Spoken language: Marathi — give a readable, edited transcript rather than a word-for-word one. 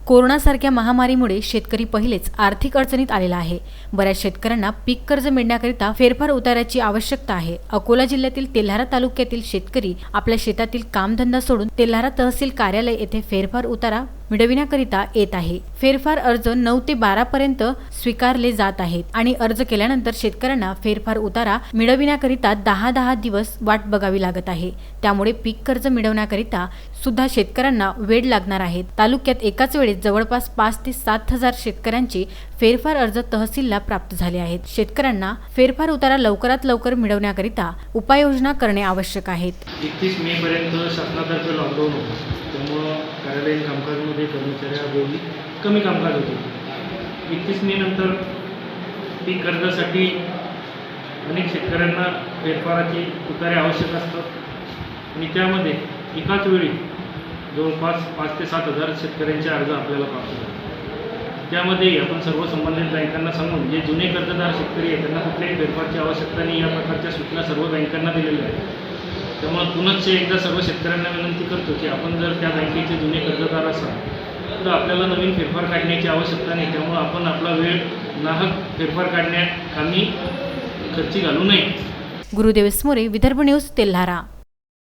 कोरोनासारख्या महामारीमुळे शेतकरी पहिलेच आर्थिक अडचणीत आलेला आहे। बऱ्याच शेतकऱ्यांना पीक कर्ज मिळण्याकरिता फेरफार उतार्याची आवश्यकता आहे। अकोला जिल्ह्यातील तेल्हारा तालुक्यातील शेतकरी आपल्या शेतातील कामधंदा सोडून तेल्हारा तहसील कार्यालय येथे फेरफार उतारा मिळविण्याकरिता येत आहे। फेरफार अर्ज 9 ते 12 पर्यंत स्वीकारले जात आहेत आणि अर्ज केल्यानंतर शेतकऱ्यांना फेरफार उतारा मिळविण्याकरिता 10 दिवस वाट बघावी लागत आहे। त्यामुळे पीक कर्ज मिळवण्याकरिता सुद्धा शेतकऱ्यांना वेळ लागणार आहे। तालुक्यात एकाच वेळी जवळपास 5 ते 7 हजार शेतकऱ्यांचे फेरफार अर्ज तहसीलला प्राप्त झाले आहेत। शेतकऱ्यांना फेरफार उतारा लवकरात लवकर मिळवण्याकरिता उपाययोजना करणे आवश्यक आहे। 31 मे पर्यंत शासनातर्फे लॉकडाऊन होतं, त्यामुळे कार्यालयीन कामकाजामध्ये कर्मचाऱ्यांभोवती कमी कामकाज होते। 31 मे नंतर पीक कर्जासाठी अनेक शेतकऱ्यांना फेरफाराची उतारे आवश्यक असतात आणि त्यामध्ये एकाच वेळी जवळपास 5 ते 7 हजार शेतकऱ्यांचे अर्ज आपल्याला प्राप्त झाले। त्यामध्ये आपण सर्व संबंधित बँकांना सांगून जे जुने कर्जदार शेतकरी आहेत त्यांना कुठल्याही फेरफारची आवश्यकता नाही या प्रकारच्या सूचना सर्व बँकांना दिलेल्या आहेत। त्यामुळे पुनश्च एकदा सर्व शेतकऱ्यांना विनंती करतो की आपण जर त्या बँकेचे जुने कर्जदार असाल तर आपल्याला नवीन फेरफार काढण्याची आवश्यकता नाही। त्यामुळे आपण आपला वेळ नाहक फेरफार काढण्यात कामी खर्ची घालू नये। गुरुदेव मोरे, विदर्भ न्यूज, तेल्हारा।